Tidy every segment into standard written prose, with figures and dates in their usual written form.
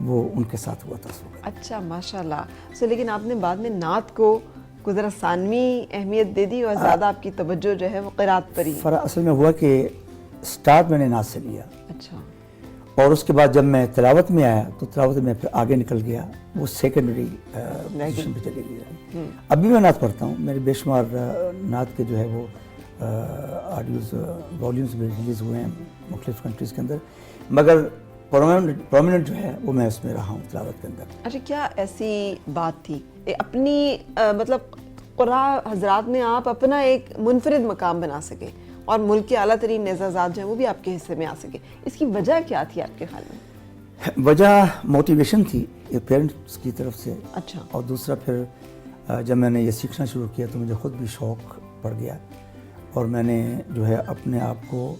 وہ ان کے ساتھ ہوا تھا اس وقت. اچھا ماشاءاللہ. سو لیکن آپ نے بعد میں نعت کو کوئی ذرا ثانوی اہمیت دے دی اور زیادہ آپ کی توجہ جو ہے وہ قرات پر ہی. اصل میں ہوا کہ سٹارٹ میں نے نعت سے لیا, اچھا. اور اس کے بعد جب میں تلاوت میں آیا تو تلاوت میں پھر آگے نکل گیا, وہ سیکنڈری پوزیشن پہ چلی گئی. ابھی میں نعت پڑھتا ہوں, میرے بے شمار نعت کے جو ہے وہ آڈیوز والیومز بھی ریلیز ہوئے ہیں مختلف کنٹریز کے اندر, مگر پرومیننٹ جو ہے وہ میں اس میں رہا ہوں تلاوت کے اندر. اچھا, کیا ایسی بات تھی اپنی مطلب قراء حضرات میں آپ اپنا ایک منفرد مقام بنا سکے اور ملک کے اعلیٰ ترین اعزازات جو ہیں وہ بھی آپ کے حصے میں آ سکے؟ اس کی وجہ کیا تھی آپ کے خیال میں؟ وجہ موٹیویشن تھی پیرنٹس کی طرف سے. اچھا. اور دوسرا پھر جب میں نے یہ سیکھنا شروع کیا تو مجھے خود بھی شوق پڑ گیا, اور میں نے جو ہے اپنے آپ کو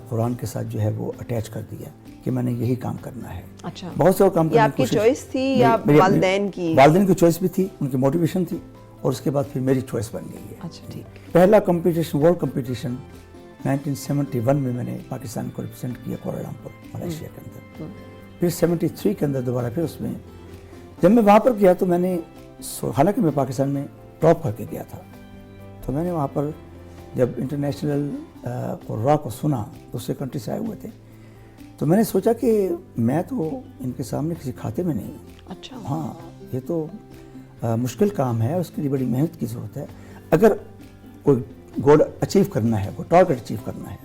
قرآن کے ساتھ جو ہے وہ اٹیچ کر دیا کہ میں نے یہی کام کرنا ہے. اچھا. بہت سے کام یہ آپ کی چوائس تھی یا والدین کی؟ والدین کی چوائس بھی تھی, ان کی موٹیویشن تھی, اور اس کے بعد پھر میری چوائس بن گئی ہے. اچھا ٹھیک. پہلا کمپٹیشن ورلڈ کمپٹیشن 1971 میں نے پاکستان کو ریپرزینٹ کیا کوالالمپور ملائیشیا کے اندر. پھر 73 کے اندر دوبارہ پھر اس میں جب میں وہاں پر گیا تو میں نے, حالانکہ میں پاکستان میں ٹاپ کر کے گیا تھا, تو میں نے وہاں پر جب انٹرنیشنل قراء کو سنا, دوسرے کنٹری سے آئے ہوئے تھے, تو میں نے سوچا کہ میں تو ان کے سامنے کسی کھاتے میں نہیں ہوں. اچھا. ہاں, یہ تو مشکل کام ہے, اس کے لیے بڑی محنت کی ضرورت ہے. اگر کوئی گول اچیو کرنا ہے, کوئی ٹارگیٹ اچیو کرنا ہے,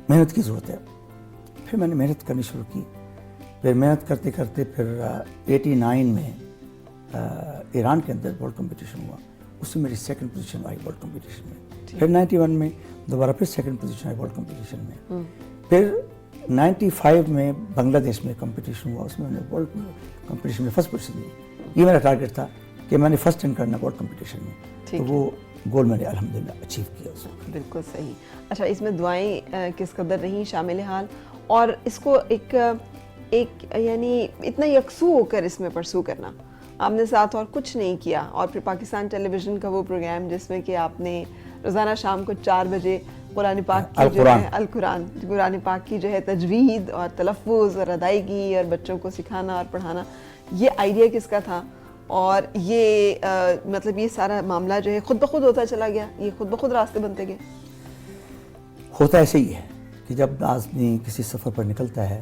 محنت کی ضرورت ہے. پھر میں نے محنت کرنی شروع کی. پھر محنت کرتے کرتے پھر 89 میں ایران کے اندر ورلڈ کمپٹیشن ہوا, اس میں میری second position I world competition میں. پھر 91 میں دوبارہ پھر second position I world competition میں. پھر 95 میں بنگلہ دیش میں کمپٹیشن ہوا, اس میں نے ورلڈ کمپٹیشن میں فرسٹ پوزیشن لی. یہ میرا ٹارگیٹ تھا کہ میں نے فرسٹ رینک کرنا ورلڈ کمپٹیشن میں, تو وہ گول میں نے الحمدللہ اچیو کیا اس وقت. بالکل صحیح. اچھا, اس میں دعائیں کس قدر رہیں شامل حال, اور اس کو ایک یعنی اتنا یکسو ہو کر اس میں پرسو کرنا, آپ نے ساتھ اور کچھ نہیں کیا, اور پھر پاکستان ٹیلی ویژن کا وہ پروگرام جس میں کہ آپ نے روزانہ شام کو 4 بجے قرآن پاک کی جو ہے قرآن پاک کی جو ہے تجوید اور تلفظ اور ادائیگی اور بچوں کو سکھانا اور پڑھانا, یہ آئیڈیا کس کا تھا؟ اور یہ مطلب یہ سارا معاملہ جو ہے خود بخود ہوتا چلا گیا, یہ خود بخود راستے بنتے گئے؟ ہوتا ایسے ہی ہے کہ جب آدمی کسی سفر پر نکلتا ہے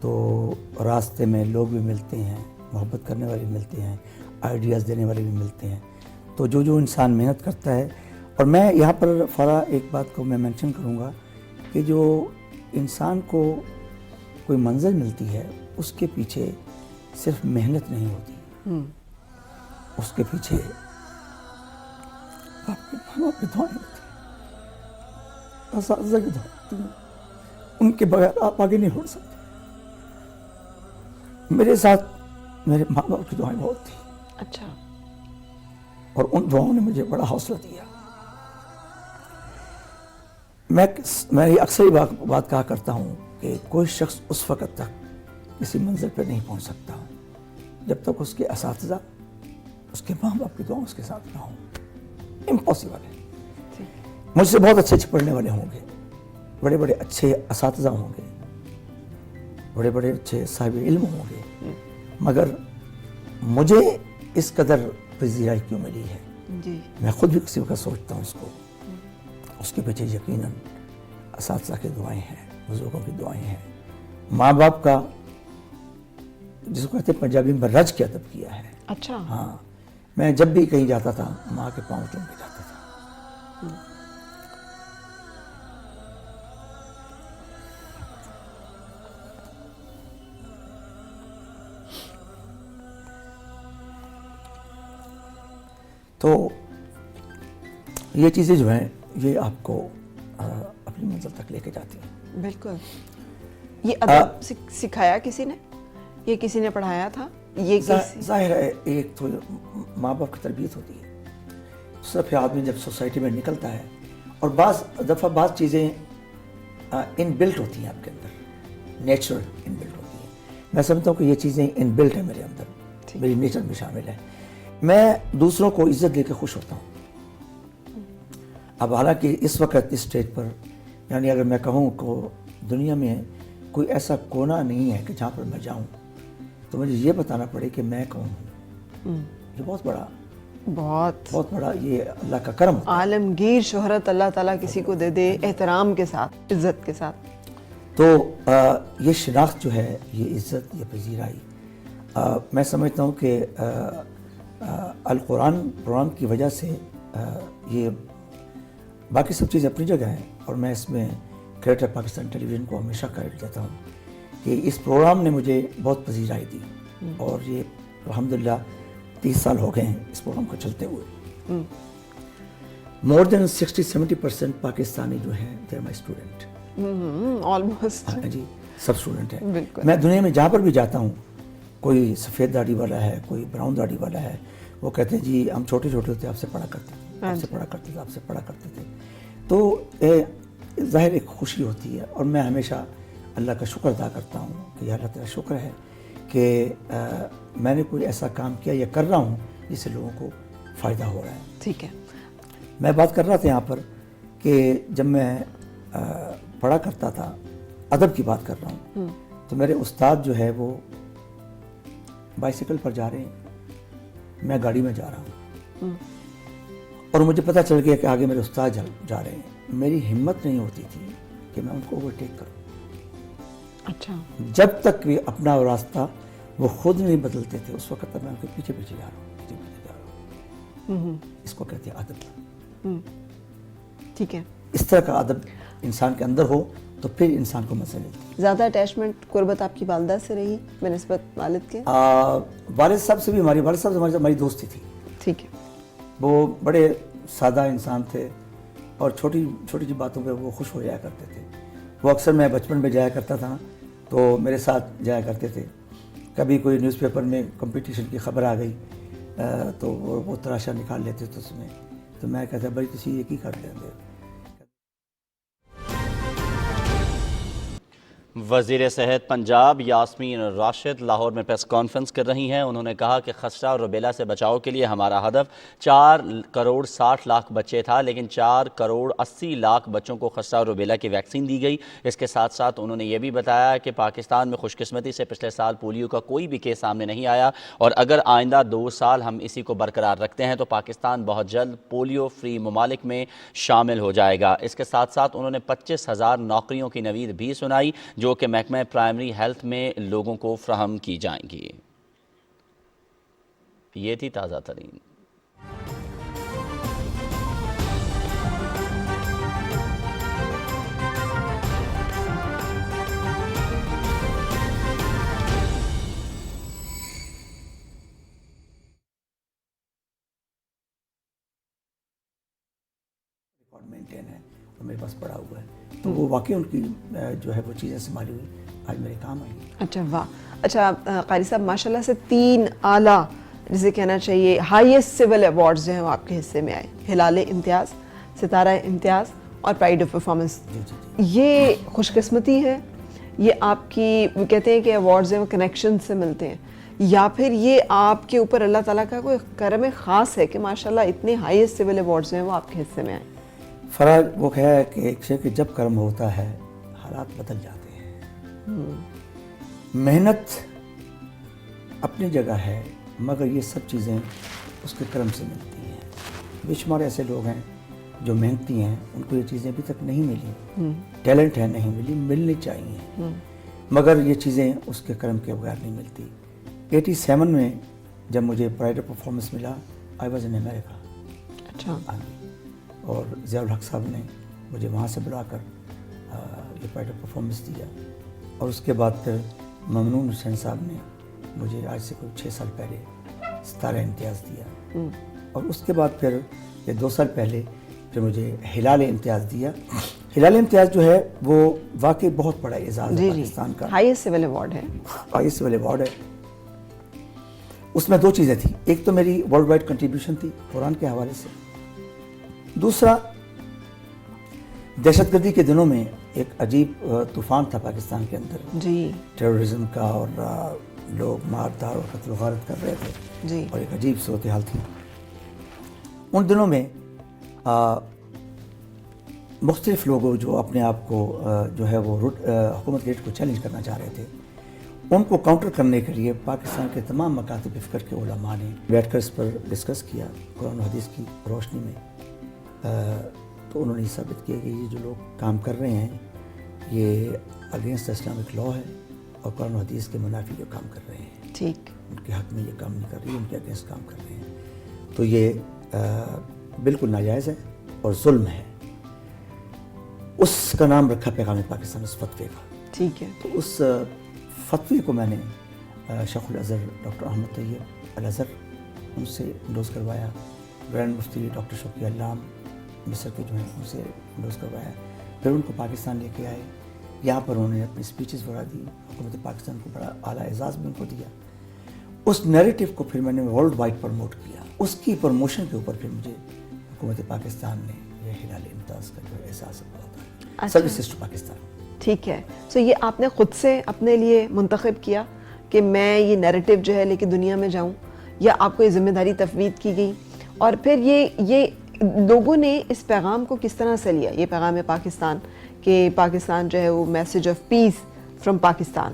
تو راستے میں لوگ بھی ملتے ہیں, محبت کرنے والے بھی ملتے ہیں, آئیڈیاز دینے والے بھی ملتے ہیں. تو جو انسان محنت کرتا ہے, اور میں یہاں پر ایک بات کو میں مینشن کروں گا کہ جو انسان کو کوئی منزل ملتی ہے اس کے پیچھے صرف محنت نہیں ہوتی, اس کے پیچھے آپ کے ماں باپ کی دعائیں ہوتی ہیں, اساتذہ کی دعائیں ہوتی ہیں, ان کے بغیر آپ آگے نہیں بڑھ سکتے. میرے ساتھ میرے ماں باپ کی دعائیں بہت تھیں. اچھا. اور ان دعاؤں نے مجھے بڑا حوصلہ دیا. میں یہ اکثر ہی بات کہا کرتا ہوں کہ کوئی شخص اس وقت تک کسی منزل پہ نہیں پہنچ سکتا جب تک اس کے اساتذہ, اس کے ماں باپ کی دعائیں اس کے ساتھ نہ ہوں. امپاسبل ہے. مجھ سے بہت اچھے پڑھنے والے ہوں گے, بڑے بڑے اچھے اساتذہ ہوں گے, بڑے بڑے اچھے صاحب علم ہوں گے, مگر مجھے اس قدر پذیرائی کیوں ملی ہے؟ جی. میں خود بھی کسی وقت سوچتا ہوں اس کو, اس کے پیچھے یقیناً اساتذہ کی دعائیں ہیں, بزرگوں کی دعائیں ہیں, ماں باپ کا جس کو کہتے ہیں پنجابی میں رج کے ادب کیا ہے. اچھا. ہاں, میں جب بھی کہیں جاتا تھا ماں کے پاؤں چوم کے جاتا تھا. تو یہ چیزیں جو ہیں یہ آپ کو اپنی منزل تک لے کے جاتی ہیں. بالکل. یہ ادب سکھایا کسی نے, یہ کسی نے پڑھایا تھا؟ یہ ظاہر ہے ایک تو ماں باپ کی تربیت ہوتی ہے, دوسرا پھر آدمی جب سوسائٹی میں نکلتا ہے, اور بعض دفعہ بعض چیزیں ان بلٹ ہوتی ہیں آپ کے اندر, نیچرل ان بلٹ ہوتی ہیں. میں سمجھتا ہوں کہ یہ چیزیں ان بلٹ ہیں میرے اندر, میری نیچر میں شامل ہے. میں دوسروں کو عزت دے کے خوش ہوتا ہوں. اب حالانکہ اس وقت اس اسٹیج پر یعنی اگر میں کہوں کہ دنیا میں کوئی ایسا کونا نہیں ہے کہ جہاں پر میں جاؤں تو مجھے یہ بتانا پڑے کہ میں کون ہوں. یہ بہت بڑا یہ اللہ کا کرم ہوتا ہے. عالمگیر شہرت اللہ تعالیٰ کسی کو دے دے احترام کے ساتھ، عزت کے ساتھ. تو یہ شناخت جو ہے، یہ عزت، یہ پذیرائی، میں سمجھتا ہوں کہ القرآن پروگرام کی وجہ سے یہ باقی سب چیزیں اپنی جگہ ہیں، اور میں اس میں کریڈٹ پاکستان ٹیلی ویژن کو ہمیشہ کریڈٹ دیتا ہوں کہ اس پروگرام نے مجھے بہت پذیرائی دی، اور یہ الحمدللہ 30 سال ہو گئے ہیں اس پروگرام کو چلتے ہوئے. مور دین 60-70% پاکستانی جو ہیں they are my student. Almost. جی، سب اسٹوڈنٹ ہیں. بالکل. میں دنیا میں جہاں پر بھی جاتا ہوں، کوئی سفید داڑھی والا ہے، کوئی براؤن داڑھی والا ہے، وہ کہتے ہیں جی ہم چھوٹے ہوتے آپ سے پڑھا کرتے تھے، آپ سے پڑھا کرتے تھے. تو ظاہر ایک خوشی ہوتی ہے، اور میں ہمیشہ اللہ کا شکر ادا کرتا ہوں کہ یا اللہ تعالیٰ شکر ہے کہ میں نے کوئی ایسا کام کیا یا کر رہا ہوں جس سے لوگوں کو فائدہ ہو رہا ہے. ٹھیک ہے. میں بات کر رہا تھا یہاں پر کہ جب میں پڑھا کرتا تھا، ادب کی بات کر رہا ہوں، تو میرے استاد جو ہے وہ بائیسیکل پر جا رہے ہیں، میں گاڑی میں جا رہا ہوں، اور مجھے پتہ چل گیا کہ آگے میرے استاد جا رہے ہیں. میری ہمت نہیں ہوتی تھی کہ میں ان کو اوورٹیک کروں. اچھا. جب تک کہ اپنا راستہ وہ خود نہیں بدلتے تھے، اس وقت تک میں ان کے پیچھے جا رہا ہوں. اس کو کہتے ہیں ادب. ٹھیک ہے. اس طرح کا ادب انسان کے اندر ہو تو پھر انسان کو مزہ ملتی ہے. زیادہ اٹیچمنٹ، قربت آپ کی والدہ سے رہی بنسبت والد کے؟ والد صاحب سے بھی ہماری دوستی تھی. ٹھیک ہے. وہ بڑے سادہ انسان تھے، اور چھوٹی چھوٹی باتوں پہ وہ خوش ہو جایا کرتے تھے. وہ اکثر میں بچپن میں جایا کرتا تھا تو میرے ساتھ جایا کرتے تھے. کبھی کوئی نیوز پیپر میں کمپٹیشن کی خبر آ گئی تو وہ تراشا نکال لیتے تھے اس میں. تو میں کہتا بھائی تسی یہ کی کر دیں گے. وزیر صحت پنجاب یاسمین راشد لاہور میں پریس کانفرنس کر رہی ہیں. انہوں نے کہا کہ خسرہ اور روبیلا سے بچاؤ کے لیے ہمارا ہدف 4,60,00,000 بچے تھا، لیکن 4,80,00,000 بچوں کو خسرہ اور روبیلا کی ویکسین دی گئی. اس کے ساتھ ساتھ انہوں نے یہ بھی بتایا کہ پاکستان میں خوش قسمتی سے پچھلے سال پولیو کا کوئی بھی کیس سامنے نہیں آیا، اور اگر آئندہ 2 سال ہم اسی کو برقرار رکھتے ہیں تو پاکستان بہت جلد پولیو فری ممالک میں شامل ہو جائے گا. اس کے ساتھ ساتھ انہوں نے 25,000 نوکریوں کی نوید بھی سنائی جو کہ محکمہ پرائمری ہیلتھ میں لوگوں کو فراہم کی جائیں گی. یہ تھی تازہ ترین. مینٹین ہے اور میرے پاس پڑا ہوا ہے، تو وہ واقعی ان کی جو ہے وہ چیزیں سنبھالی ہوئی آج میرے کام آئی. اچھا واہ. اچھا قاری صاحب، ماشاءاللہ سے 3 اعلیٰ جسے کہنا چاہیے ہائیسٹ سول ایوارڈز جو ہیں وہ آپ کے حصے میں آئے. ہلال امتیاز، ستارہ امتیاز اور پرائڈ آف پرفارمنس. یہ خوش قسمتی ہے، یہ آپ کی کہتے ہیں کہ ایوارڈز ہیں وہ کنیکشن سے ملتے ہیں، یا پھر یہ آپ کے اوپر اللہ تعالیٰ کا کوئی کرم خاص ہے کہ ماشاءاللہ اتنے ہائیسٹ سول ایوارڈز ہیں وہ آپ کے حصے میں آئے؟ فرض وہ ہے کہ ایک شے کہ جب کرم ہوتا ہے حالات بدل جاتے ہیں. محنت اپنی جگہ ہے، مگر یہ سب چیزیں اس کے کرم سے ملتی ہیں. بے شمار ایسے لوگ ہیں جو محنتی ہیں، ان کو یہ چیزیں ابھی تک نہیں ملی. ٹیلنٹ ہے، نہیں ملی، ملنی چاہیے، مگر یہ چیزیں اس کے کرم کے بغیر نہیں ملتی. 87 میں جب مجھے پرائڈ آف پرفارمنس ملا، آئی واز ان امیریکا. اچھا. اور ضیاء الحق صاحب نے مجھے وہاں سے بلا کر یہ پرائڈ آف پرفارمنس دیا. اور اس کے بعد پھر ممنون حسین صاحب نے مجھے آج سے کوئی 6 سال پہلے ستارہ امتیاز دیا. اور اس کے بعد پھر یہ 2 سال پہلے پھر مجھے ہلال امتیاز دیا. ہلال امتیاز جو ہے وہ واقعی بہت بڑا اعزاز ہے پاکستان کا. ہائیسٹ سول ایوارڈ ہے. ہائیسٹ سول ایوارڈ ہے. اس میں 2 چیزیں تھیں. ایک تو میری ورلڈ وائڈ کنٹریبیوشن تھی قرآن کے حوالے سے. دوسرا، دہشت گردی کے دنوں میں ایک عجیب طوفان تھا پاکستان کے اندر جی، ٹیررزم کا، اور لوگ مار دار اور قتل و غارت کر رہے تھے جی، اور ایک عجیب صورتحال تھی. ان دنوں میں مختلف لوگوں جو اپنے آپ کو جو ہے وہ حکومت ریٹ کو چیلنج کرنا چاہ رہے تھے، ان کو کاؤنٹر کرنے کے لیے پاکستان کے تمام مکاتب فکر کے علماء نے بیٹھ کر اس پر ڈسکس کیا قرآن و حدیث کی روشنی میں. تو انہوں نے یہ ثابت کیا کہ یہ جو لوگ کام کر رہے ہیں یہ اگینسٹ اسلامک لا ہے اور قرآن و حدیث کے منافی جو کام کر رہے ہیں, ٹھیک, ان کے حق میں یہ کام نہیں کر رہی, ان کے اگینسٹ کام کر رہے ہیں. تو یہ بالکل ناجائز ہے اور ظلم ہے. اس کا نام رکھا پیغام پاکستان اس فتوے کا. ٹھیک ہے. تو اس فتوے کو میں نے شیخ الازہر ڈاکٹر احمد طیب الازہر ان سے انڈوز کروایا, گرینڈ مفتی ڈاکٹر شوقی علام مصر کے جو ہیں ان سے انڈوز کروایا. پھر ان کو پاکستان لے کے آئے, یہاں پر انہوں نے اپنی اسپیچز وغیرہ دی, حکومت پاکستان کو بڑا اعلیٰ اعزاز بھی ان کو دیا. اس نیریٹو کو پھر میں نے ورلڈ وائڈ پروموٹ کیا. اس کی پروموشن کے اوپر پھر مجھے حکومت پاکستان نے یہ ہلال امتیاز کا جو احساس ہوتا ہے سروسز ٹو پاکستان. ٹھیک ہے. سو یہ آپ نے خود سے اپنے لیے منتخب کیا کہ میں یہ نیریٹو جو ہے لے کے دنیا میں جاؤں, یا آپ کو یہ ذمہ داری تفویض کی گئی؟ اور پھر یہ لوگوں نے اس پیغام کو کس طرح سے لیا, یہ پیغام پاکستان کہ پاکستان جو ہے وہ message of peace from Pakistan,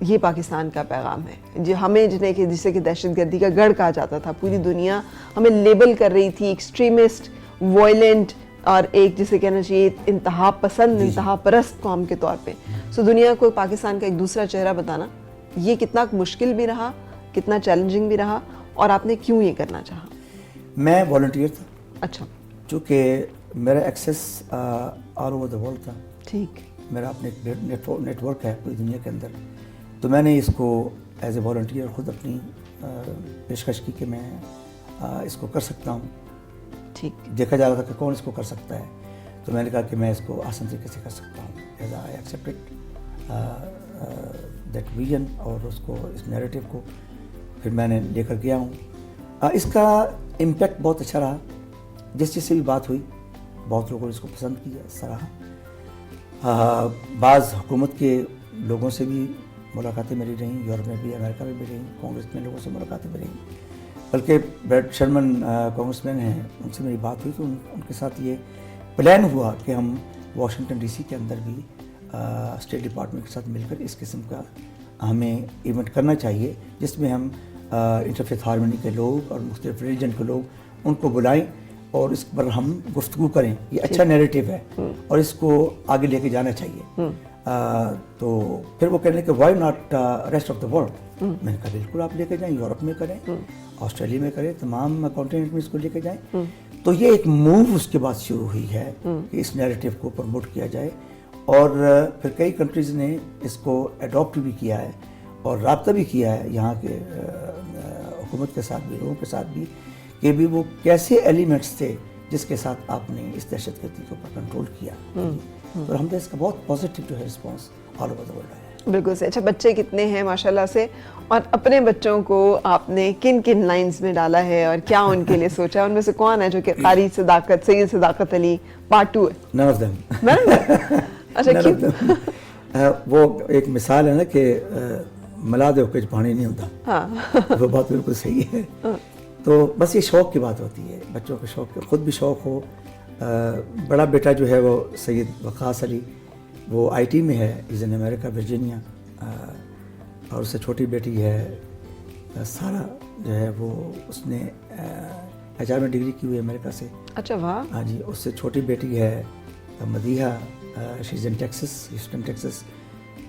یہ پاکستان کا پیغام ہے جو ہمیں جسے کہ دہشت گردی کا گڑھ کہا جاتا تھا, پوری دنیا ہمیں لیبل کر رہی تھی ایکسٹریمسٹ, وائلنٹ اور ایک جسے کہنا چاہیے انتہا پسند, انتہا پرست قوم کے طور پہ. سو دنیا کو پاکستان کا ایک دوسرا چہرہ بتانا یہ کتنا مشکل بھی رہا, کتنا چیلنجنگ بھی رہا, اور آپ نے کیوں یہ کرنا چاہا؟ میں والنٹیئر تھا. اچھا. چونکہ میرا access all over the world تھا. ٹھیک. میرا اپنے نیٹ ورک ہے پوری دنیا کے اندر, تو میں نے اس کو ایز اے والنٹیئر خود اپنی پیشکش کی کہ میں اس کو کر سکتا ہوں. ٹھیک. دیکھا جا رہا تھا کہ کون اس کو کر سکتا ہے, تو میں نے کہا کہ میں اس کو آسان طریقے سے کر سکتا ہوں. As I accepted that vision اور اس کو اس نیریٹو کو پھر میں نے لے کر گیا ہوں. اس کا امپیکٹ بہت اچھا رہا. جس سے بھی بات ہوئی بہت لوگوں نے اس کو پسند کیا, سراہا. بعض حکومت کے لوگوں سے بھی ملاقاتیں میری رہیں, یورپ میں بھی, امریکہ میں بھی رہیں, کانگریس میں لوگوں سے ملاقاتیں بھی رہیں, بلکہ بریٹ شرمن کانگریس مین ہیں, ان سے میری بات ہوئی تو ان کے ساتھ یہ پلان ہوا کہ ہم واشنگٹن ڈی سی کے اندر بھی اسٹیٹ ڈپارٹمنٹ کے ساتھ مل کر اس قسم کا ہمیں ایونٹ کرنا چاہیے جس میں ہم انٹرفیتھ ہارمنی کے لوگ اور مختلف ریلیجن کے لوگ ان کو بلائیں اور اس پر ہم گفتگو کریں. یہ اچھا نیریٹو ہے اور اس کو آگے لے کے جانا چاہیے. تو پھر وہ کہنے کہ why not rest of the world. میں نے کہا بالکل آپ لے کے جائیں, یورپ میں کریں, آسٹریلیا میں کریں, تمام کانٹیننٹ میں اس کو لے کے جائیں. تو یہ ایک موو اس کے بعد شروع ہوئی ہے کہ اس نیریٹو کو پروموٹ کیا جائے, اور پھر کئی کنٹریز نے اس کو اڈاپٹ بھی کیا ہے اور رابطہ بھی کیا ہے یہاں کے حکومت کے ساتھ بھی, لوگوں کے ساتھ بھی, کہ بھی وہ کیسے ایلیمنٹس تھے جس کے ساتھ آپ نے اس دہشت گردی کے اوپر کنٹرول کیا. اور ہم نے اس کا بہت پازیٹیو جو ہے response all over the world ہے. بالکل سے. اچھا, بچے کتنے ہیں ماشاءاللہ سے, اور اپنے بچوں کو آپ نے کن کن لائنز میں ڈالا ہے اور کیا ان کے لیے سوچا؟ ان میں سے کون ہے جو کہ قاری صداقت, سید صداقت علی پارٹ 2 ہے؟ None of them. اچھا, کیوں؟ وہ ایک مثال ہے نا کہ ملا دے کچھ پانی نہیں ہوتا, وہ بات بالکل صحیح ہے. تو بس یہ شوق کی بات ہوتی ہے, بچوں کے شوق, خود بھی شوق ہو. بڑا بیٹا جو ہے وہ سید وقاص علی, وہ آئی ٹی میں ہے, از ان امریکہ ورجینیا, اور اس سے چھوٹی بیٹی ہے سارا جو ہے وہ اس نے HR میں ڈگری کی ہوئی ہے امریکہ سے. اچھا, واہ. ہاں جی. اس سے چھوٹی بیٹی ہے Madiha, she is in Texas, Houston Texas.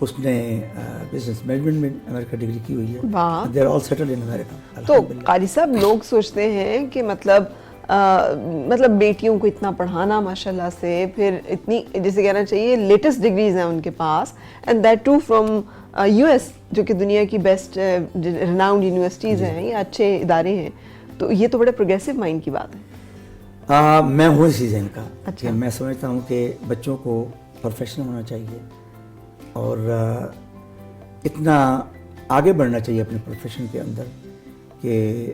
اس نے بزنس مینجمنٹ میں امریکہ ڈگری کی ہوئی ہے. They are all settled in America. تو قاری صاحب, لوگ سوچتے ہیں کہ مطلب بیٹیوں کو اتنا پڑھانا ماشاءاللہ سے, پھر اتنی جسے کہنا چاہیے لیٹسٹ ڈگریز ہیں ان کے پاس, and that too from US جو کہ دنیا کی بیسٹ ریناؤنڈ یونیورسٹیز ہیں, یہ اچھے ادارے ہیں, تو یہ تو بڑے پروگریسو مائنڈ کی بات ہے. میں ہوں اسی ذہن کا کہ میں سمجھتا ہوں کہ بچوں کو پروفیشنل ہونا چاہیے اور اتنا آگے بڑھنا چاہیے اپنے پروفیشن کے اندر کہ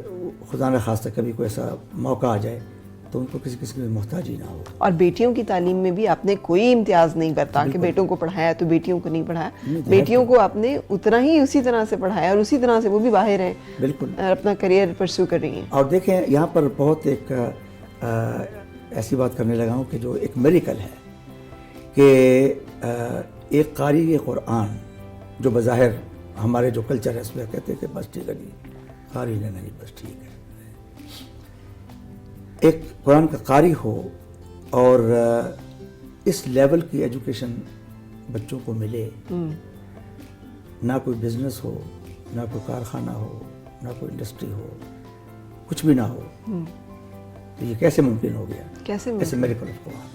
خدا نہ خواستہ کبھی کوئی ایسا موقع آ جائے تو ان کو کسی کی محتاج ہی نہ ہو. اور بیٹیوں کی تعلیم میں بھی آپ نے کوئی امتیاز نہیں برتا کہ بیٹوں کو پڑھایا تو بیٹیوں کو نہیں پڑھایا. بیٹیوں کو آپ نے اتنا ہی اسی طرح سے پڑھایا اور اسی طرح سے وہ بھی باہر ہیں, بالکل اپنا کریئر پرسو کر رہی ہیں. اور دیکھیں یہاں پر بہت ایک ایسی بات کرنے لگا ہوں کہ جو ایک میریکل ہے کہ ایک قاری قرآن جو بظاہر ہمارے جو کلچر ہے اس میں کہتے ہیں کہ بس ٹھیک ہے جی قاری لینا جی بس ٹھیک ہے. ایک قرآن کا قاری ہو اور اس لیول کی ایجوکیشن بچوں کو ملے, نہ کوئی بزنس ہو, نہ کوئی کارخانہ ہو, نہ کوئی انڈسٹری ہو, کچھ بھی نہ ہو, تو یہ کیسے ممکن ہو گیا؟ کیسے ایسے میریکل آف قرآن.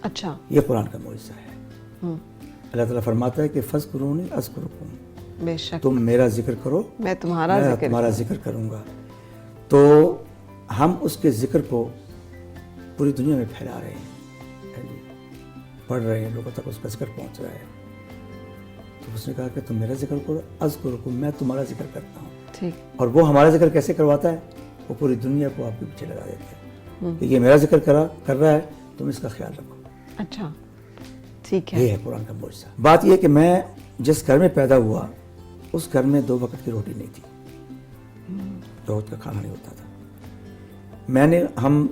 اچھا, یہ قرآن کا معجزہ ہے. اللہ تعالیٰ فرماتا ہے کہ فذکرونی اذکرکم, بے شک تم میرا ذکر کرو میں تمہارا میں ذکر تمہارا ذکر کروں گا. تو ہم اس کے ذکر کو پوری دنیا میں پھیلا رہے ہیں, پڑھ رہے ہیں, لوگوں تک اس کا ذکر پہنچ رہا ہے. تو اس نے کہا کہ تم میرا ذکر کرو, اذکرکم میں تمہارا ذکر کرتا ہوں. ٹھیک, اور وہ ہمارا ذکر کیسے کرواتا ہے؟ وہ پوری دنیا کو آپ کے پیچھے لگا دیتا ہے کہ یہ میرا ذکر کر رہا ہے, تم اس کا خیال رکھو. اچھا ٹھیک ہے. یہ ہے قرآن کا معجزہ. بات یہ کہ میں جس گھر میں پیدا ہوا اس گھر میں 2 وقت کی روٹی نہیں تھی, 2 وقت کا کھانا نہیں ہوتا تھا. ہم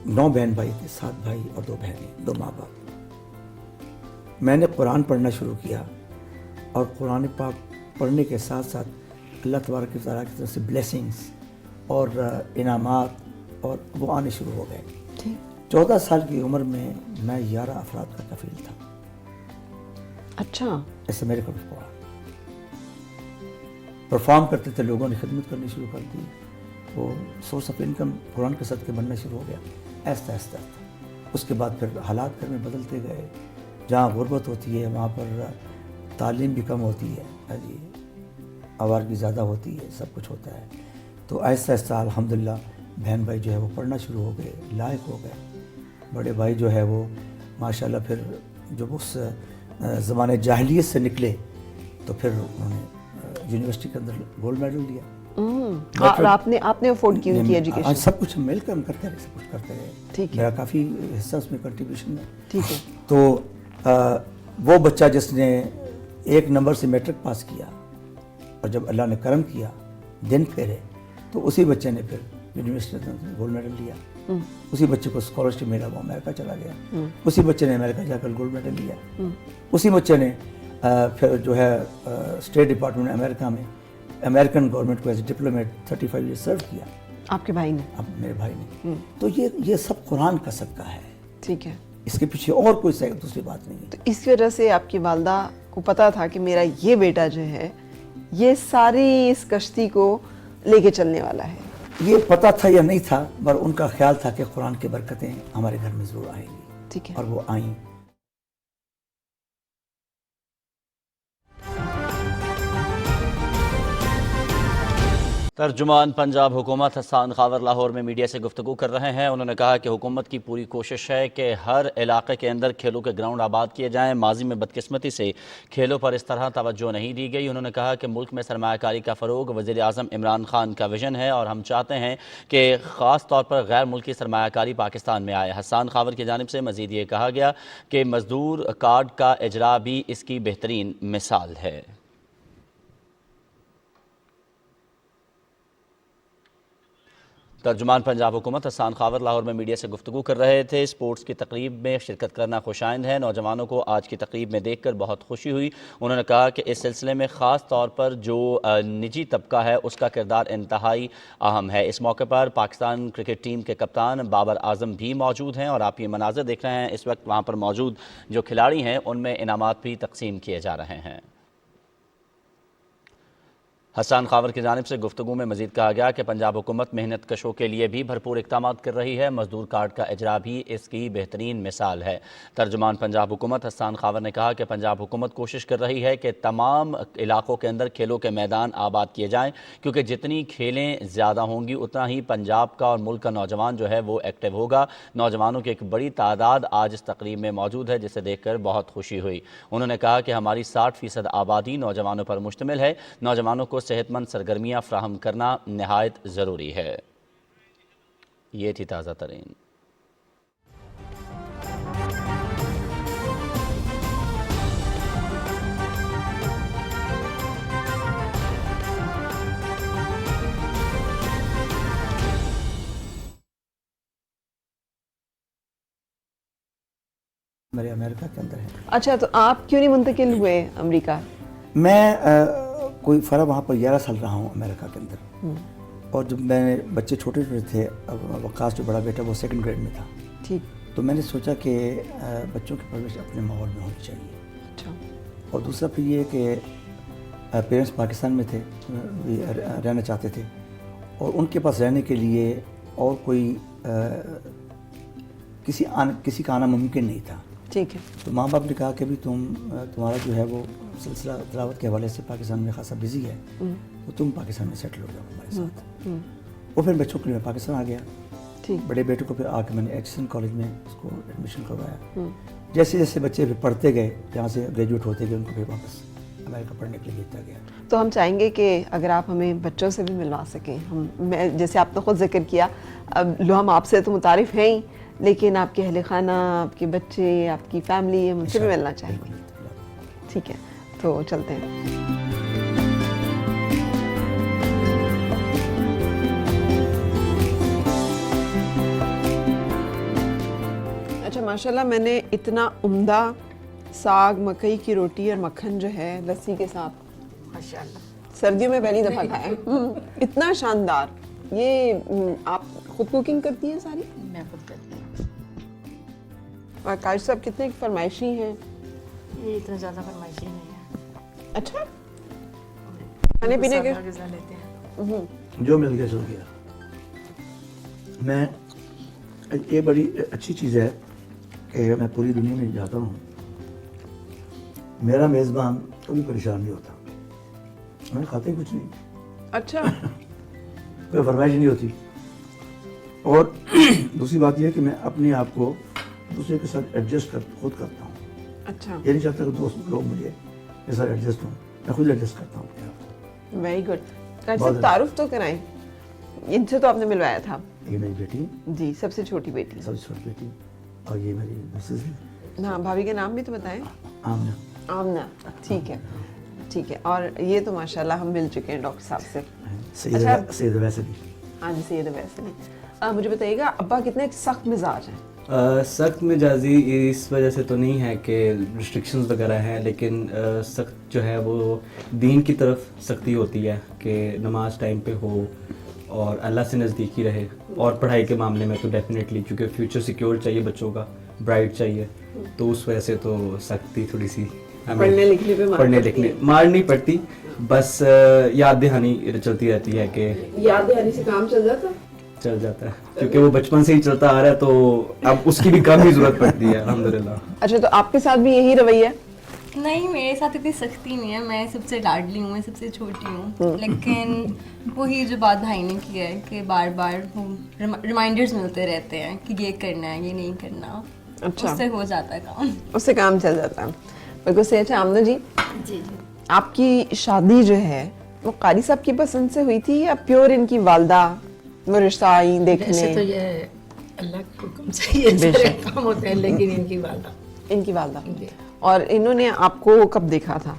9 بہن بھائی تھے, 7 بھائی اور 2 بہنیں, 2 ماں باپ. میں نے قرآن پڑھنا شروع کیا اور قرآن پاک پڑھنے کے ساتھ ساتھ اللہ تبارک و تعالیٰ کی طرف سے بلیسنگز اور انعامات اور وہ آنے شروع ہو گئے. 14 سال کی عمر میں 11 افراد کا کفیل تھا. اچھا, ایسے میرے کو قرآن پرفارم کرتے تھے, لوگوں نے خدمت کرنی شروع کر دی, وہ سورس آف انکم قرآن کے صدقے بننا شروع ہو گیا. ایسا ایسا اس کے بعد پھر حالات گھر میں بدلتے گئے. جہاں غربت ہوتی ہے وہاں پر تعلیم بھی کم ہوتی ہے جی, آوارگی زیادہ ہوتی ہے, سب کچھ ہوتا ہے. تو ایسا ایسا الحمدللہ بہن بھائی جو ہے وہ پڑھنا شروع ہو گئے, لائق ہو گئے. بڑے بھائی جو ہے وہ ماشاءاللہ پھر جب اس زمانے جاہلیت سے نکلے تو پھر انہوں نے یونیورسٹی کے اندر گولڈ میڈل لیا. اور آپ نے افورڈ کی ان کی ایجوکیشن؟ سب کچھ مل کر ہم کرتے رہے, سب کچھ کرتے رہے. ٹھیک ہے, میرا کافی حصہ اس میں کنٹریبیوشن ہے. ٹھیک ہے. تو وہ بچہ جس نے 1 نمبر سے میٹرک پاس کیا اور جب اللہ نے کرم کیا دن پھیرے تو اسی بچے نے پھر یونیورسٹی میں گولڈ میڈل لیا. اسی بچے کو اسکالرشپ ملا, وہ امریکہ چلا گیا. اسی بچے نے امریکہ جا کر گولڈ میڈل لیا. اسی بچے نے پھر جو ہے اسٹیٹ ڈپارٹمنٹ امریکہ میں امریکن گورنمنٹ کو ایز اے ڈپلومیٹ 35 ایئر سرو کیا. آپ کے بھائی نے؟ اب میرے بھائی نے. تو یہ سب قرآن کا صدقہ ہے. ٹھیک ہے, اس کے پیچھے اور کوئی دوسری بات نہیں ہے. تو اس وجہ سے آپ کی والدہ کو پتا تھا کہ میرا یہ بیٹا جو ہے یہ ساری اس کشتی کو لے کے چلنے والا ہے. یہ پتا تھا یا نہیں تھا, پر ان کا خیال تھا کہ قرآن کی برکتیں ہمارے گھر میں ضرور آئیں گی. ٹھیک ہے, اور وہ آئیں. ترجمان پنجاب حکومت حسان خاور لاہور میں میڈیا سے گفتگو کر رہے ہیں. انہوں نے کہا کہ حکومت کی پوری کوشش ہے کہ ہر علاقے کے اندر کھیلوں کے گراؤنڈ آباد کیے جائیں. ماضی میں بدقسمتی سے کھیلوں پر اس طرح توجہ نہیں دی گئی. انہوں نے کہا کہ ملک میں سرمایہ کاری کا فروغ وزیر اعظم عمران خان کا ویژن ہے اور ہم چاہتے ہیں کہ خاص طور پر غیر ملکی سرمایہ کاری پاکستان میں آئے. حسان خاور کی جانب سے مزید یہ کہا گیا کہ مزدور کارڈ کا اجرا بھی اس کی بہترین مثال ہے. ترجمان پنجاب حکومت حسان خاور لاہور میں میڈیا سے گفتگو کر رہے تھے. اسپورٹس کی تقریب میں شرکت کرنا خوشائند ہے. نوجوانوں کو آج کی تقریب میں دیکھ کر بہت خوشی ہوئی. انہوں نے کہا کہ اس سلسلے میں خاص طور پر جو نجی طبقہ ہے اس کا کردار انتہائی اہم ہے. اس موقع پر پاکستان کرکٹ ٹیم کے کپتان بابر اعظم بھی موجود ہیں اور آپ یہ مناظر دیکھ رہے ہیں. اس وقت وہاں پر موجود جو کھلاڑی ہیں ان میں انعامات بھی تقسیم کیے جا رہے ہیں. حسان خاور کی جانب سے گفتگو میں مزید کہا گیا کہ پنجاب حکومت محنت کشوں کے لیے بھی بھرپور اقدامات کر رہی ہے. مزدور کارڈ کا اجرا بھی اس کی بہترین مثال ہے. ترجمان پنجاب حکومت حسان خاور نے کہا کہ پنجاب حکومت کوشش کر رہی ہے کہ تمام علاقوں کے اندر کھیلوں کے میدان آباد کیے جائیں, کیونکہ جتنی کھیلیں زیادہ ہوں گی اتنا ہی پنجاب کا اور ملک کا نوجوان جو ہے وہ ایکٹیو ہوگا. نوجوانوں کی ایک بڑی تعداد آج اس تقریب میں موجود ہے جسے دیکھ کر بہت خوشی ہوئی. انہوں نے کہا کہ ہماری 60% آبادی نوجوانوں پر مشتمل ہے. نوجوانوں کو صحت مند سرگرمیاں فراہم کرنا نہایت ضروری ہے. یہ تھی تازہ ترین. میرے امریکہ کے اندر ہے. اچھا, تو آپ کیوں نہیں منتقل ہوئے امریکہ؟ میں کوئی فرق وہاں پر 11 سال رہا ہوں امریکہ کے اندر، اور جب میں بچے چھوٹے چھوٹے تھے، اب وقاص جو بڑا بیٹا وہ 2nd گریڈ میں تھا، ٹھیک، تو میں نے سوچا کہ بچوں کی پرورش اپنے ماحول میں ہونی چاہیے. اچھا، اور دوسرا پھر یہ کہ پیرنٹس پاکستان میں تھے، رہنا چاہتے تھے، اور ان کے پاس رہنے کے لیے اور کوئی کسی کا آنا ممکن نہیں تھا. ٹھیک ہے، تو ماں باپ نے کہا کہ بھی تمہارا جو ہے وہ سلسلہ تلاوت کے حوالے سے پاکستان میں خاصا بزی ہے، تو تم پاکستان میں سیٹل ہو جاؤ ہمارے ساتھ. اور پھر بچوں کے لیے میں پاکستان آ گیا. ٹھیک، بڑے بیٹے کو پھر آ کے میں نے ایچسن کالج میں اس کو ایڈمیشن کروایا. جیسے جیسے بچے پھر پڑھتے گئے، جہاں سے گریجویٹ ہوتے گئے، ان کو پھر واپس امریکہ پڑھنے کے لیے بھیجا گیا. تو ہم چاہیں گے کہ اگر آپ ہمیں بچوں سے بھی ملوا سکیں. میں جیسے آپ نے خود ذکر کیا، اب ہم آپ سے تو متعارف ہیں ہی، لیکن آپ کے اہل خانہ، آپ کے بچے، آپ کی فیملی، ہم ان سے بھی ملنا چاہیں گے. ٹھیک ہے، تو چلتے ہیں. اچھا، ماشاءاللہ میں نے اتنا عمدہ ساگ، مکئی کی روٹی اور مکھن جو ہے لسی کے ساتھ ماشاءاللہ سردیوں میں پہلی دفعہ کھایا ہے. اتنا شاندار. یہ آپ خود کوکنگ کرتی ہیں ساری؟ میں خود کرتی ہوں. اور قاری صاحب کتنے فرمائشی ہیں؟ یہ اتنا زیادہ فرمائشی نہیں ہے. اچھا، کھانے پینے کے سادہ غذا لیتے ہیں. جو مل گیا سو گیا. میں یہ بڑی اچھی چیز ہے کہ میں پوری دنیا میں جاتا ہوں، میرا میزبان کبھی پریشان نہیں ہوتا. میں کھاتے کچھ نہیں، اچھا، کوئی فرمائش نہیں ہوتی. اور دوسری بات یہ ہے کہ میں اپنے آپ کو دوسرے کے ساتھ ایڈجسٹ خود کرتا ہوں. اچھا، یہ نہیں چاہتا کہ دوست لوگ مجھے کے ساتھ ایڈجسٹ ہوں، میں خود ایڈجسٹ کرتا ہوں اپنے آپ کو. Very good. قاری صاحب تعارف تو کرائیں. ان سے تو آپ نے ملوایا تھا. یہ میری بیٹی، جی، سب سے چھوٹی بیٹی. سب سے چھوٹی بیٹی، اور یہ میری مسز ہے. ہاں، بھابھی کا نام بھی تو بتائیں. آمنہ. آمنہ. ٹھیک ہے، ٹھیک ہے. اور یہ تو ماشاءاللہ ہم مل چکے ہیں ڈاکٹر صاحب سے. سید ویسے بھی. ہاں جی، سید ویسے نہیں. مجھے بتائیے گا، ابا کتنے سخت مزاج ہیں؟ سخت مزاجی اس وجہ سے تو نہیں ہے کہ ریسٹرکشنز وغیرہ ہیں، لیکن سخت جو ہے وہ دین کی طرف سختی ہوتی ہے کہ نماز ٹائم پہ ہو اور اللہ سے نزدیکی رہے. اور پڑھائی کے معاملے میں تو ڈیفینیٹلی، چونکہ فیوچر سیکیور چاہیے بچوں کا، برائٹ چاہیے، تو اس وجہ سے تو سختی تھوڑی سی پڑھنے لکھنے پہ پڑھنے لکھنے مار نہیں پڑتی، بس یاد دہانی چلتی رہتی ہے کہ یاد دہانی سے کام چل جاتا ہے. چل جاتا ہے، کیونکہ وہ بچپن سے ہی چلتا آ رہا ہے، تو اب اس کی بھی کم ہی ضرورت پڑتی ہے الحمدللہ. اچھا، تو آپ کے ساتھ بھی یہی رویہ ہے؟ نہیں، میرے ساتھ اتنی سختی نہیں ہے. میں سب سے لاڈلی ہوں، میں سب سے چھوٹی ہوں. لیکن وہی جو بات بھائی نے کی ہے کہ بار بار ریمائنڈرز ملتے رہتے ہیں کہ یہ کرنا ہے، یہ نہیں کرنا. اچھا، اس سے ہو جاتا ہے کام. اس سے کام چل جاتا ہے. بالکل صحیح. اچھا آمنہ جی، جی آپ کی شادی جو ہے وہ قاری صاحب کی پسند سے ہوئی تھی یا پیور ان کی والدہ وہ رشتہ آئی ویسے دیکھنے؟ تو یہ اللہ کے حکم سے یہ سارے کام ہوتے ہیں، لیکن ان کی والدہ. ان کی والدہ. جی. اور انہوں نے آپ کو کب دیکھا تھا؟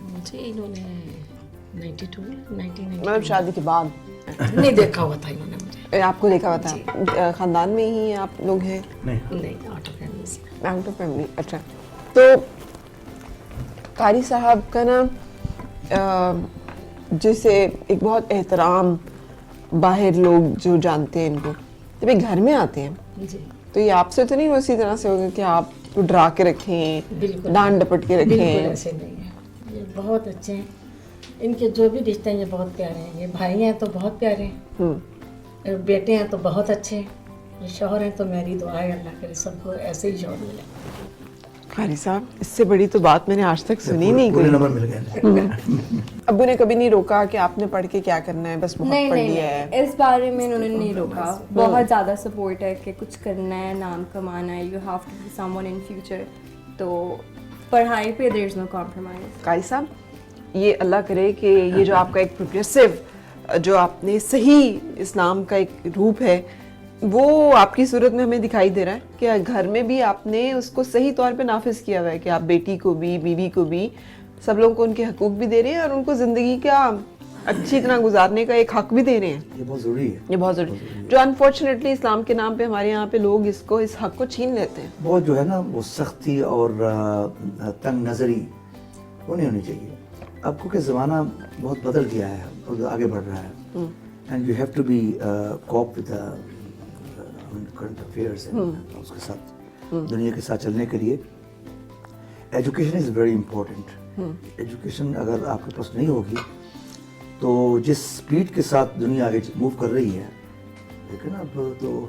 مجھے انہوں نے 1992 مطلب شادی کے بعد نہیں دیکھا ہوا تھا انہوں نے مجھے. آپ کو دیکھا ہوا تھا. خاندان میں ہی آپ لوگ ہیں؟ نہیں، آؤٹ آف فیملی سے. Out of family. اچھا، تو قاری صاحب کا نا جیسے ایک بہت احترام باہر لوگ جو جانتے ہیں ان کو، جب یہ گھر میں آتے ہیں جی تو یہ آپ سے تو نہیں اسی طرح سے ہوگا کہ آپ کو ڈرا کے رکھیں، بالکل ڈانٹ ڈپٹ کے بالکل رکھیں؟ ایسے نہیں ہے. یہ بہت اچھے ہیں. ان کے جو بھی رشتے ہیں یہ بہت پیارے ہیں. یہ بھائی ہیں تو بہت پیارے ہیں، بیٹے ہیں تو بہت اچھے ہیں، شوہر ہیں تو میری دعا ہے اللہ کرے سب کو ایسے ہی شوہر ملے. قاری صاحب، اس سے بڑی تو بات میں نے آج تک سنی نہیں پورے کوئی. نمبر مل گئے. ابو نے کبھی نہیں روکا کہ آپ نے پڑھ کے کیا کرنا ہے، بس بہت نہیں پڑھ نہیں لیا ہے؟ نہیں، اس بارے میں انہوں نے نہیں روکا. بہت زیادہ سپورٹ ہے کہ کچھ کرنا ہے، نام کمانا ہے، you have to be someone in future. تو پڑھائی پہ دیر از نو کمپرومائز. قاری صاحب، یہ اللہ کرے کہ یہ جو آپ کا ایک پروگریسو، جو آپ نے صحیح اسلام کا ایک روپ ہے، وہ آپ کی صورت میں ہمیں دکھائی دے رہا ہے کہ گھر میں بھی آپ نے اس کو صحیح طور پہ نافذ کیا ہوا ہے کہ آپ بیٹی کو بھی، بیوی کو بھی، سب لوگوں کو ان کے حقوق بھی دے رہے ہیں اور ان کو زندگی کا اچھی طرح گزارنے کا ایک حق بھی دے رہے ہیں. یہ بہت ضروری ہے. یہ بہت ضروری ہے، جو انفارچونیٹلی اسلام کے نام پہ ہمارے یہاں پہ لوگ اس حق کو چھین لیتے ہیں. بہت جو ہے نا وہ سختی اور تنگ نظری وہ نہیں ہونی چاہیے. اب کیونکہ زمانہ بہت بدل گیا ہے اور آگے بڑھ رہا ہے, and you have to be cope with current affairs, اس کے ساتھ دنیا کے ساتھ چلنے کے لیے education is very important. Education اگر آپ کے پاس نہیں ہوگی تو جس اسپیڈ کے ساتھ دنیا آگے موو کر رہی ہے, لیکن اب تو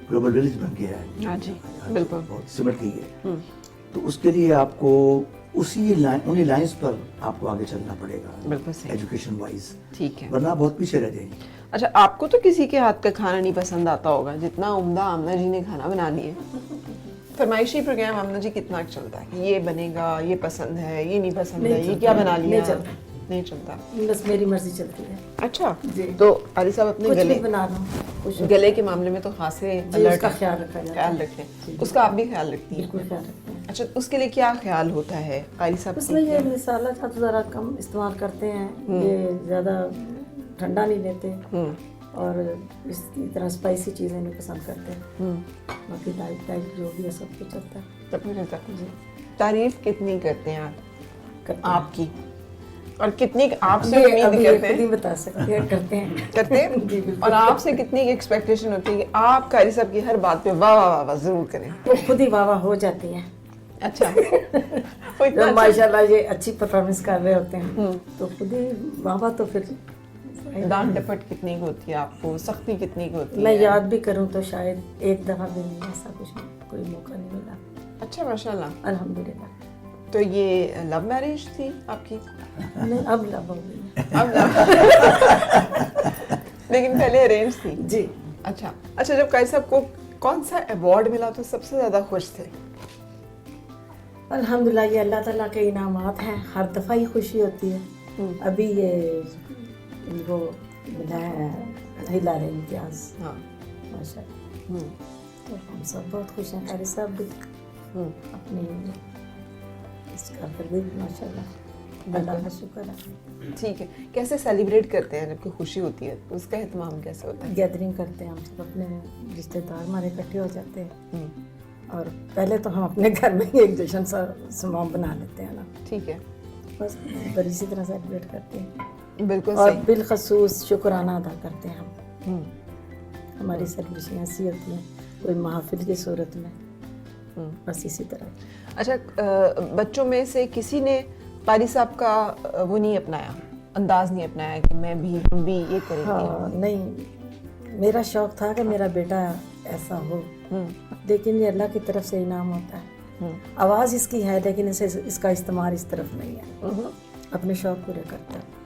گلوبل ولیج بن گیا ہے. ہاں جی, بالکل. بہت سمٹ گئی ہے. تو اس کے لیے آپ کو انہی لائنس پر آپ کو آگے چلنا پڑے گا, بالکل صحیح, ایجوکیشن وائز, ٹھیک ہے. ورنہ بہت پیچھے رہ جائیں گے. اچھا, آپ کو تو کسی کے ہاتھ کا کھانا نہیں پسند آتا ہوگا جتنا عمدہ آمنہ جی نے کھانا بنا لیے. فرمائشی پروگرام آمنہ جی کتنا چلتا ہے کہ یہ بنے گا, یہ پسند ہے, یہ نہیں پسند ہے, یہ کیا بنا لیا؟ نہیں چلتا, بس میری مرضی چلتی ہے. اچھا, تو علی صاحب اپنے کچھ بھی بنا لو, گلے کے معاملے میں تو خاصے اس کا خیال رکھا جاتا ہے. خیال رکھتے ہیں, اس کا آپ بھی خیال رکھتی ہیں؟ بالکل خیال رکھتے ہیں. اچھا, اس کے لیے کیا خیال ہوتا ہے قاری صاحب؟ اس میں یہ مسالہ کا تو ذرا کم استعمال کرتے ہیں, یہ زیادہ ٹھنڈا نہیں لیتے, اور اس کی طرح اسپائسی چیزیں نہیں پسند کرتے. باقی ڈائٹ جو بھی ہے سب کچھ چلتا ہے. سب کچھ چلتا ہے. تعریف کتنی کرتے ہیں آپ کی, اور کتنی آپ سے امید کرتے ہیں؟ نہیں بتا سکتے ہیں, کرتے ہیں. اور آپ سے کتنی ایکسپیکٹیشن ہوتی ہے کہ آپ قاری صاحب کی ہر بات پہ واہ واہ واہ ضرور کریں؟ وہ خود ہی واہ واہ ہو جاتی ہیں. اچھا, جب ماشاء اللہ یہ اچھی پرفارمنس کر رہے ہوتے ہیں تو خود ہی واہ واہ. تو پھر ڈانٹ ڈپٹ کتنی کی ہوتی ہے آپ کو, سختی کتنی کی ہوتی ہے؟ میں یاد بھی کروں تو شاید ایک دفعہ بھی نہیں, ایسا کچھ کوئی موقع نہیں ملا. اچھا, ماشاء اللہ, الحمدللہ. تو یہ لو میرج تھی آپ کی؟ نہیں, اب لو ہو گئی. اب لیکن پہلے ارینج تھی؟ جی. اچھا. اچھا, جب قاری صاحب کو کون سا ایوارڈ ملا تو سب سے زیادہ خوش تھے؟ الحمدللہ, یہ اللہ تعالیٰ کے انعامات ہیں, ہر دفعہ ہی خوشی ہوتی ہے. ابھی یہ ان کو ملا ہے ہلال امتیاز. ہاں, ماشاء اللہ. تو ہم سب بہت خوش ہیں. قاری صاحب بھی اپنی اس کارکردگی ماشاء اللہ, اللہ کا شکر ہے. ٹھیک ہے. کیسے سیلیبریٹ کرتے ہیں جب کوئی خوشی ہوتی ہے, اس کا اہتمام کیسے ہوتا ہے؟ گیدرنگ کرتے ہیں ہم سب, اپنے رشتے دار ہمارے اکٹھے ہو جاتے ہیں, اور پہلے تو ہم اپنے گھر میں ہی ایک جشن سا سمام بنا لیتے ہیں نا. ٹھیک ہے. بس پر اسی طرح سیلیبریٹ کرتے ہیں. بالکل اور صحیح. بالخصوص شکرانہ ادا کرتے ہیں ہم. ہماری سیلیبریشن ایسی ہوتی ہیں کوئی محافل کی صورت میں, بس اسی طرح. اچھا, بچوں میں سے کسی نے قاری صاحب کا وہ نہیں اپنایا, انداز نہیں اپنایا کہ میں بھی ہم بھی یہ کریں گے؟ ہاں, نہیں, میرا شوق تھا کہ میرا بیٹا ایسا ہو, لیکن یہ اللہ کی طرف سے انعام ہوتا ہے. آواز اس کی ہے لیکن اس کا استعمال اس طرف نہیں ہے. اپنے شوق پورے کرتا ہے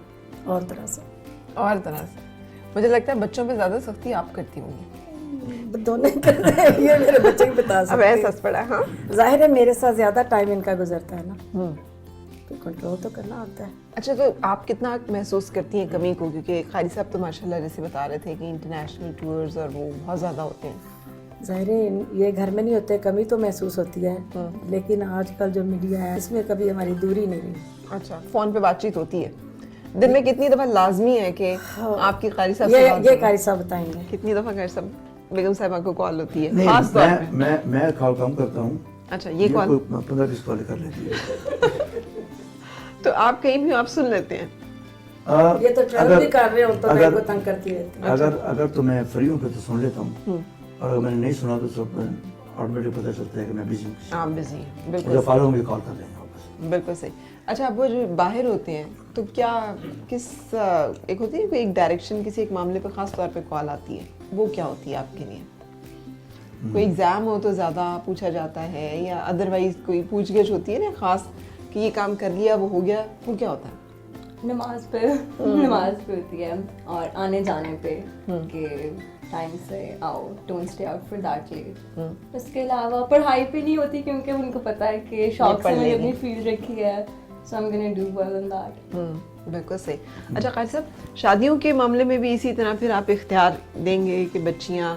اور طرح سے. اور طرح سے. مجھے لگتا ہے بچوں پہ زیادہ سختی آپ کرتی ہوں گی. دونوں کرتے ہیں, یہ میرے بچے بھی بتا اب سکتے ایسا پڑا. ہاں, ظاہر ہے میرے ساتھ زیادہ ٹائم ان کا گزرتا ہے نا, تو کنٹرول تو کرنا ہوتا ہے. اچھا, تو آپ کتنا محسوس کرتی ہیں کمی کو, کیونکہ قاری صاحب تو ماشاء اللہ جیسے بتا رہے تھے کہ انٹرنیشنل ٹورز اور وہ بہت زیادہ ہوتے ہیں. ظاہر ہے یہ گھر میں نہیں ہوتے, کمی تو محسوس ہوتی ہے, لیکن آج کل جو میڈیا ہے اس میں کبھی ہماری دوری نہیں رہی. اچھا, فون پہ بات چیت ہوتی ہے. دن میں کتنی دفعہ لازمی ہے کہ آپ کی قاری صاحب سے یہ قاری صاحب بتائیں گے کتنی دفعہ قاری صاحب بیگم صاحبہ کو کال ہوتی ہے نہیں, خاص طور پہ؟ میں کال کم کرتا ہوں. اچھا, یہ کال 15-20 کال کر لیتی ہے. تو آپ کہیں بھی آپ سن لیتے ہیں؟ یہ تو ٹریول بھی کر رہے ہو تو میں کو تنگ کرتی رہتی ہوں. اگر تو میں فری ہوں پھر تو سن لیتا ہوں, اور اگر میں نے نہیں سنا تو سب آٹومیٹک پتہ چلتا ہے کہ میں بزی ہوں. آپ بزی ہیں, بالکل جب فارغ ہوں گے کال کر لیں گے واپس. بالکل صحیح. اچھا, اب وہ جو باہر ہوتے ہیں تو کیا کس ایک ہوتی ہے کوئی ایک ڈائریکشن کسی ایک معاملے پہ خاص طور پہ کال آتی ہے, وہ کیا ہوتی ہے آپ کے لیے؟ کوئی ایگزام ہو تو زیادہ پوچھا جاتا ہے, یا ادروائز کوئی پوچھ گچھ ہوتی ہے نا خاص کہ یہ کام کر لیا وہ ہو گیا, وہ کیا ہوتا ہے؟ نماز پہ ہوتی ہے, اور آنے جانے پہ کہ ٹائم سے آؤ, don't stay out for that late. اس کے علاوہ پڑھائی پہ نہیں ہوتی کیونکہ ان کو پتہ ہے کہ شوق سے میں نے اپنی فیلڈ رکھی ہے, so I am gonna do well in that. بالکل صحیح. اچھا قاری صاحب, شادیوں کے معاملے میں بھی اسی طرح پھر آپ اختیار دیں گے کہ بچیاں